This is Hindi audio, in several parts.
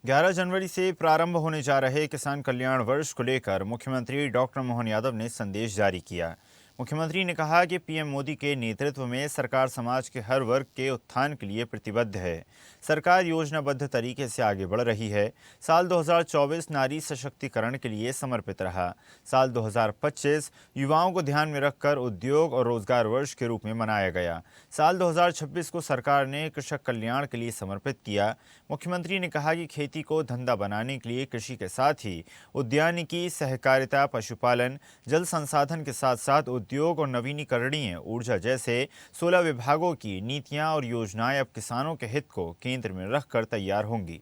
11 जनवरी से प्रारंभ होने जा रहे किसान कल्याण वर्ष को लेकर मुख्यमंत्री डॉक्टर मोहन यादव ने संदेश जारी किया। मुख्यमंत्री ने कहा कि पीएम मोदी के नेतृत्व में सरकार समाज के हर वर्ग के उत्थान के लिए प्रतिबद्ध है। सरकार योजनाबद्ध तरीके से आगे बढ़ रही है। साल 2024 नारी सशक्तिकरण के लिए समर्पित रहा। साल 2025 युवाओं को ध्यान में रखकर उद्योग और रोजगार वर्ष के रूप में मनाया गया। साल 2026 को सरकार ने कृषक कल्याण के लिए समर्पित किया। मुख्यमंत्री ने कहा कि खेती को धंधा बनाने के लिए कृषि के साथ ही उद्यानिकी, सहकारिता, पशुपालन, जल संसाधन के साथ साथ उद्योग और नवीनीकरणीय ऊर्जा जैसे 16 विभागों की नीतियां और योजनाएं अब किसानों के हित को केंद्र में रखकर तैयार होंगी।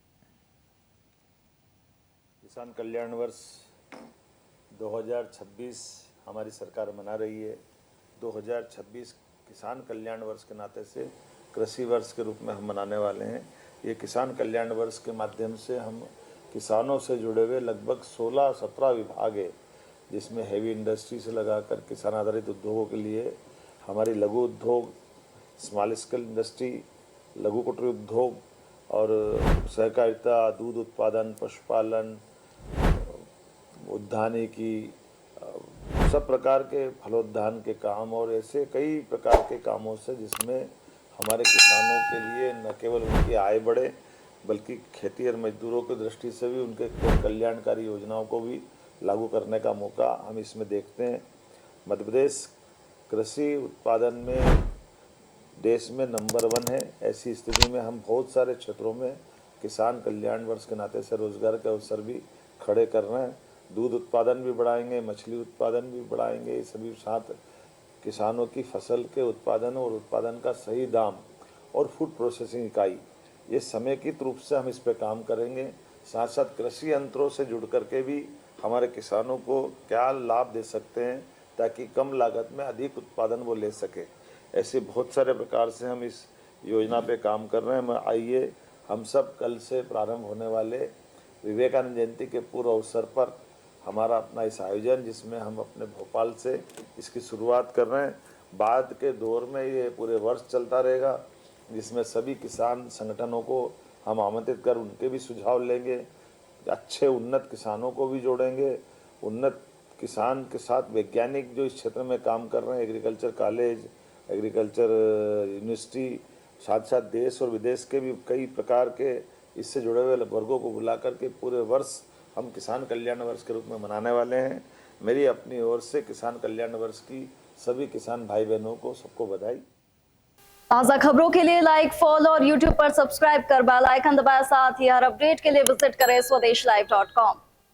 किसान कल्याण वर्ष 2026 हमारी सरकार मना रही है। 2026 किसान कल्याण वर्ष के नाते से कृषि वर्ष के रूप में हम मनाने वाले हैं। ये किसान कल्याण वर्ष के माध्यम से हम किसानों से जुड़े हुए लगभग 16-17 विभाग है, जिसमें हैवी इंडस्ट्री से लगाकर किसान आधारित उद्योगों के लिए हमारी लघु उद्योग, स्मॉल स्केल इंडस्ट्री, लघु कुटीर उद्योग और सहकारिता, दूध उत्पादन, पशुपालन, उद्यानिकी, सब प्रकार के फलोद्यान के काम और ऐसे कई प्रकार के कामों से जिसमें हमारे किसानों के लिए न केवल उनकी आय बढ़े बल्कि खेती और मजदूरों की दृष्टि से भी उनके कल्याणकारी योजनाओं को भी लागू करने का मौका हम इसमें देखते हैं। मध्य प्रदेश कृषि उत्पादन में देश में नंबर 1 है। ऐसी स्थिति में हम बहुत सारे क्षेत्रों में किसान कल्याण वर्ष के नाते से रोजगार के अवसर भी खड़े कर रहे हैं। दूध उत्पादन भी बढ़ाएंगे, मछली उत्पादन भी बढ़ाएंगे, सभी साथ किसानों की फसल के उत्पादन और उत्पादन का सही दाम और फूड प्रोसेसिंग इकाई, ये समेकित रूप से हम इस पे काम करेंगे। साथ साथ कृषि यंत्रों से जुड़ करके भी हमारे किसानों को क्या लाभ दे सकते हैं ताकि कम लागत में अधिक उत्पादन वो ले सके। ऐसे बहुत सारे प्रकार से हम इस योजना पे काम कर रहे हैं। आइए हम सब कल से प्रारंभ होने वाले विवेकानंद जयंती के पूर्व अवसर पर हमारा अपना इस आयोजन, जिसमें हम अपने भोपाल से इसकी शुरुआत कर रहे हैं। बाद के दौर में ये पूरे वर्ष चलता रहेगा, जिसमें सभी किसान संगठनों को हम आमंत्रित कर उनके भी सुझाव लेंगे। अच्छे उन्नत किसानों को भी जोड़ेंगे। उन्नत किसान के साथ वैज्ञानिक जो इस क्षेत्र में काम कर रहे हैं, एग्रीकल्चर कॉलेज, एग्रीकल्चर यूनिवर्सिटी, साथ साथ देश और विदेश के भी कई प्रकार के इससे जुड़े हुए वर्गों को बुला करके पूरे वर्ष हम किसान कल्याण वर्ष के रूप में मनाने वाले हैं। मेरी अपनी ओर से किसान कल्याण वर्ष की सभी किसान भाई बहनों को सबको बधाई। ताजा खबरों के लिए लाइक, फॉलो और यूट्यूब पर सब्सक्राइब कर बेल आइकन दबाएं। साथ ही हर अपडेट के लिए विजिट करें स्वदेशलाइव.com।